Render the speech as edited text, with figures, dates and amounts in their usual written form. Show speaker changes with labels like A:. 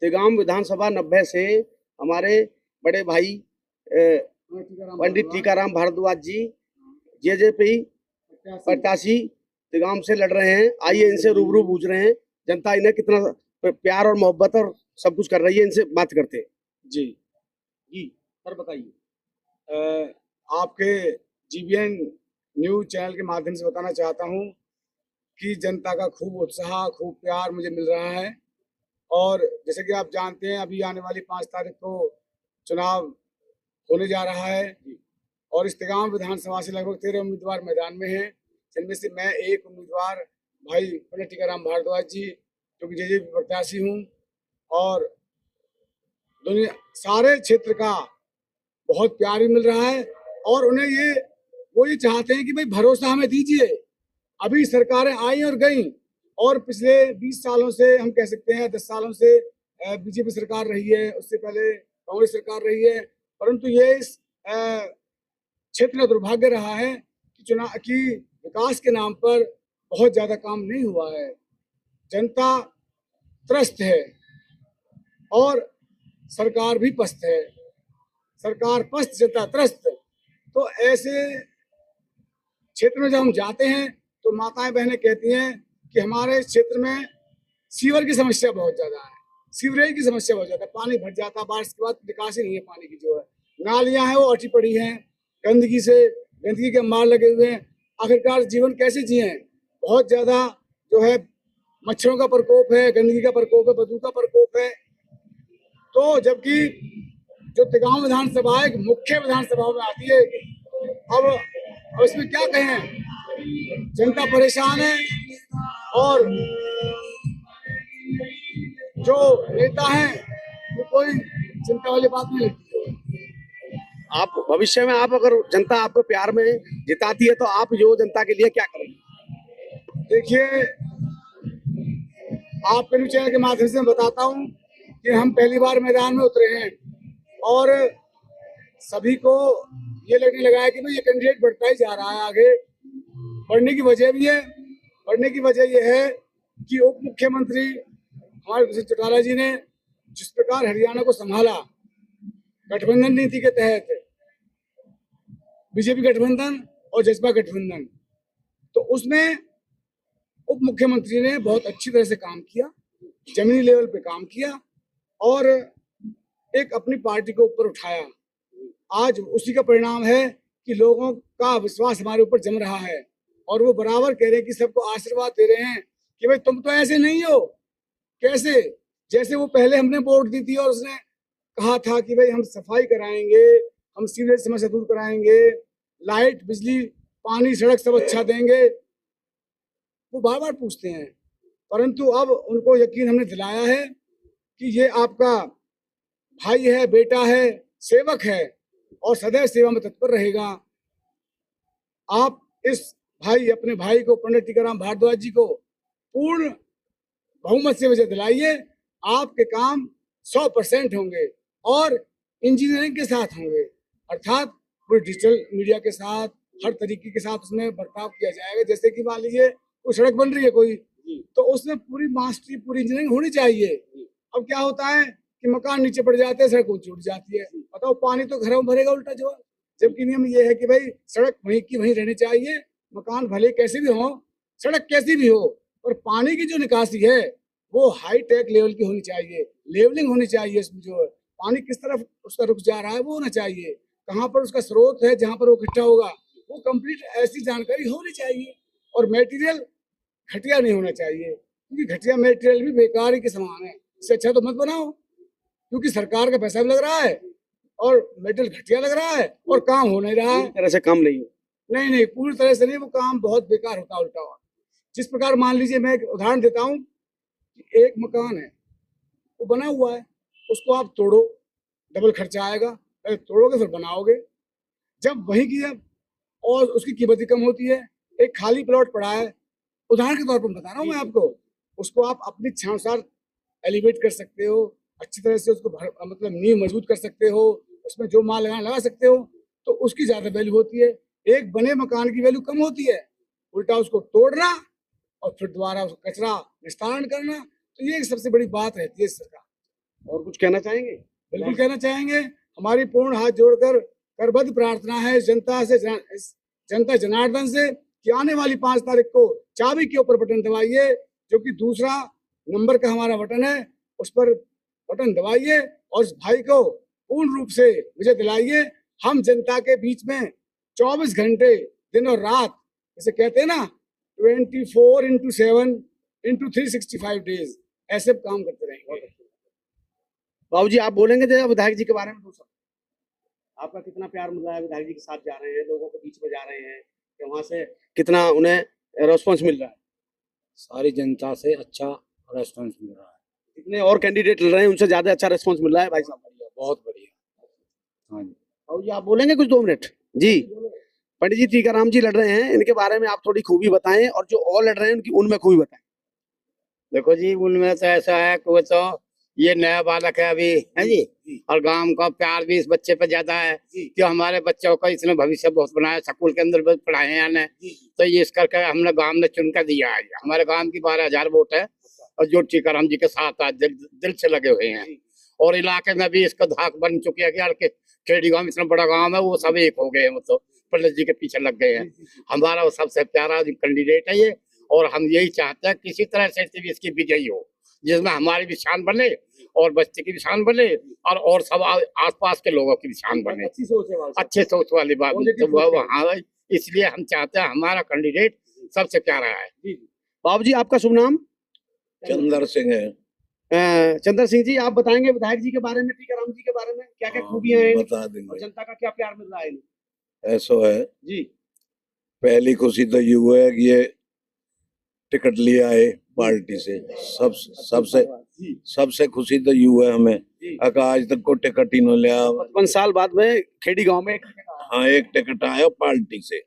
A: तिगाम विधानसभा 90 से हमारे बड़े भाई पंडित टीकाराम भारद्वाज जी जेजेपी प्रत्याशी तिगाम से लड़ रहे हैं। आइए इनसे रूबरू पूछ रहे हैं जनता इन्हें कितना प्यार और मोहब्बत और सब कुछ कर रही है। इनसे बात करते हैं।
B: जी
A: जी सर बताइए।
B: आपके जीबीएन न्यूज चैनल के माध्यम से बताना चाहता हूं कि जनता का खूब उत्साह, खूब प्यार मुझे मिल रहा है। और जैसे कि आप जानते हैं, अभी आने वाली 5 तारीख को चुनाव होने जा रहा है और इस तिगाम विधानसभा से लगभग 13 उम्मीदवार मैदान में हैं, जिनमें से मैं एक उम्मीदवार भाई पंडित टीकाराम भारद्वाज जी, जो कि जेजेपी प्रत्याशी हूँ, और दुनिया सारे क्षेत्र का बहुत प्यार भी मिल रहा है। और उन्हें वो ये चाहते हैं कि भाई भरोसा हमें दीजिए। अभी सरकारें आई और गई, और पिछले 20 सालों से, हम कह सकते हैं 10 सालों से बीजेपी सरकार रही है, उससे पहले कांग्रेस सरकार रही है, परंतु ये इस क्षेत्र का दुर्भाग्य रहा है कि विकास के नाम पर बहुत ज्यादा काम नहीं हुआ है। जनता त्रस्त है और सरकार भी पस्त है। सरकार पस्त, जनता त्रस्त। तो ऐसे क्षेत्र में जब हम जाते हैं तो माताएं बहनें कहती हैं कि हमारे क्षेत्र में सीवर की समस्या बहुत ज्यादा है, सीवरेज की समस्या बहुत ज्यादा, पानी भर जाता, बारिश के बाद निकासी नहीं है पानी की, जो है नालियां हैं वो अटी पड़ी हैं, गंदगी के अंबार लगे हुए हैं। आखिरकार जीवन कैसे जिए? बहुत ज्यादा जो है मच्छरों का प्रकोप है, गंदगी का प्रकोप है, बदबू का प्रकोप है। तो जबकि जो तिगाम विधानसभा एक मुख्य विधानसभा में आती है, अब इसमें क्या कहें, जनता परेशान है और जो नेता हैं वो कोई चिंता वाली बात नहीं लगती।
A: आप भविष्य में आप अगर जनता आपको प्यार में जिताती है तो आप जो जनता के लिए क्या करेंगे?
B: देखिए, आपके न्यूज चैनल के माध्यम से मैं बताता हूँ कि हम पहली बार मैदान में उतरे हैं और सभी को ये लगने लगा है कि भाई ये कैंडिडेट बढ़ता ही जा रहा है आगे। बढ़ने की वजह भी है। बढ़ने की वजह यह है कि उप मुख्यमंत्री हमारे दुष्यंत चौटाला जी ने जिस प्रकार हरियाणा को संभाला गठबंधन नीति के तहत, बीजेपी गठबंधन और जसपा गठबंधन, तो उसमें उप मुख्यमंत्री ने बहुत अच्छी तरह से काम किया, जमीनी लेवल पे काम किया और एक अपनी पार्टी को ऊपर उठाया। आज उसी का परिणाम है कि लोगों का विश्वास हमारे ऊपर जम रहा है और वो बराबर कह रहे हैं कि सबको आशीर्वाद दे रहे हैं कि भाई तुम तो ऐसे नहीं हो। कैसे? जैसे वो पहले हमने वोट दी थी और उसने कहा था कि भाई हम सफाई कराएंगे, हम सीवरेज समस्या दूर कराएंगे, लाइट, बिजली, पानी, सड़क सब अच्छा देंगे, वो बार बार पूछते हैं। परंतु अब उनको यकीन हमने दिलाया है कि ये आपका भाई है, बेटा है, सेवक है और सदैव सेवा में तत्पर रहेगा। आप अपने भाई को, पंडित टीकाराम भारद्वाज जी को पूर्ण बहुमत से विजय दिलाइए। आपके काम 100% होंगे और इंजीनियरिंग के साथ होंगे, अर्थात पूरी डिजिटल मीडिया के साथ, हर तरीके के साथ उसमें बर्ताव किया जाएगा। जैसे कि मान लीजिए कोई सड़क बन रही है कोई, तो उसमें पूरी मास्टरी, पूरी इंजीनियरिंग होनी चाहिए। अब क्या होता है कि मकान नीचे पड़ जाते हैं, सड़क ऊंची उठ जाती है, बताओ पानी तो घरों में भरेगा उल्टा जो। जबकि नियम ये है कि भाई सड़क वहीं की वहीं रहनी चाहिए, मकान भले कैसे भी हो, सड़क कैसी भी हो, और पानी की जो निकासी है वो हाई टेक लेवल की होनी चाहिए, लेवलिंग होनी चाहिए। इसमें जो है पानी किस तरफ उसका रुख जा रहा है वो होना चाहिए, कहाँ पर उसका स्रोत है, जहाँ पर वो इकट्ठा होगा, वो कंप्लीट ऐसी जानकारी होनी चाहिए। और मटेरियल घटिया नहीं होना चाहिए, क्योंकि घटिया मटेरियल भी बेकार ही के समान है। इससे अच्छा तो मत बनाओ, क्योंकि सरकार का पैसा भी लग रहा है और मटेरियल घटिया लग रहा है और काम हो नहीं रहा है।
A: तरह से काम नहीं हो,
B: नहीं, पूरी तरह से नहीं, वो काम बहुत बेकार होता उल्टा हुआ। जिस प्रकार मान लीजिए, मैं एक उदाहरण देता हूँ, एक मकान है वो बना हुआ है, उसको आप तोड़ो, डबल खर्चा आएगा, पहले तोड़ोगे फिर बनाओगे। जब वही की और उसकी कीमत कम होती है। एक खाली प्लॉट पड़ा है, उदाहरण के तौर पर बता रहा हूँ मैं आपको, उसको आप अपनी इच्छानुसार एलिवेट कर सकते हो, अच्छी तरह से उसको मतलब नींव मजबूत कर सकते हो, उसमें जो माल लगा सकते हो, तो उसकी ज्यादा वैल्यू होती है। एक बने मकान की वैल्यू कम होती है, उल्टा उसको तोड़ना और फिर दोबारा उसको कचरा निस्तारण करना, तो ये सबसे बड़ी बात रहती है सरकार।
A: और कुछ कहना चाहेंगे?
B: बिल्कुल कहना चाहेंगे, हमारी पूर्ण हाथ जोड़कर करबद्ध प्रार्थना है जनता जनार्दन से कि आने वाली 5 तारीख को चाबी के ऊपर बटन दबाइए, जो कि दूसरा नंबर का हमारा बटन है, उस पर बटन दबाइए और उस भाई को पूर्ण रूप से विजय दिलाइए। हम जनता के बीच में 24 घंटे दिन और रात, जैसे कहते हैं ना 24/7 into 365 डेज, ऐसे काम करते रहेंगे।
A: बाबू जी, आप बोलेंगे जरा विधायक जी के बारे में? दो शब्द। आपका कितना प्यार मिल रहा है? विधायक जी के साथ जा रहे हैं, लोगों के बीच में जा रहे हैं, कि वहां से कितना उन्हें रेस्पॉन्स मिल रहा है?
C: सारी जनता से अच्छा रेस्पॉन्स मिल रहा है।
A: जितने और कैंडिडेट लड़ रहे हैं उनसे ज्यादा अच्छा रेस्पॉन्स मिल रहा है भाई साहब?
C: बहुत बढ़िया। हाँ जी।
A: बाबू जी, आप बोलेंगे कुछ 2 मिनट? जी, पंडित जी टीकाराम जी लड़ रहे हैं, इनके बारे में आप थोड़ी खूबी बताएं, और जो और लड़ रहे हैं उनकी उनमें खूबी बताएं।
D: देखो जी, उनमें तो ऐसा है कि वो तो ये नया बालक है अभी, है जी, और गांव का प्यार भी इस बच्चे पे ज्यादा है कि हमारे बच्चों का इसने भविष्य बहुत बनाया, स्कूल के अंदर भी पढ़ाए हैं ने, तो ये इस करके हमने गांव ने चुनकर दिया है। हमारे गांव की 12,000 वोट है, और जो टीकाराम जी के साथ आज दिल से लगे हुए हैं, और इलाके में भी इसका धाक बन चुकी है कि यार के खेड़ी गांव इतना बड़ा गांव है, वो सब एक हो गए हैं, मतलब पंडित जी के पीछे लग गए हैं। हमारा वो सबसे प्यारा कैंडिडेट है ये, और हम यही चाहते हैं किसी तरह से इसकी विजयी हो, जिसमें हमारी भी शान बने और बच्चे की भी शान बने, और सब आसपास के लोगों की भी शान बने। अच्छी सोच वाली बात, तो हाँ, इसलिए हम चाहते हैं हमारा कैंडिडेट सबसे प्यारा है।
A: बाबू जी, आपका शुभ नाम?
E: चंदर सिंह है।
A: चंद्र सिंह जी, आप बताएंगे विधायक जी के बारे में, टीकाराम जी के बारे में, क्या क्या खूबियां हैं
E: बता
A: और
E: देंगे।
A: जनता का क्या प्यार मिल रहा है?
E: ऐसा है
A: जी,
E: पहली खुशी तो ये हुआ है कि ये टिकट लिया है पार्टी से, सबसे खुशी तो ये हुआ है हमें, अगर आज तक को टिकट ही न लिया।
A: 55 साल बाद में खेड़ी गांव में
E: हाँ, एक टिकट आया पार्टी से।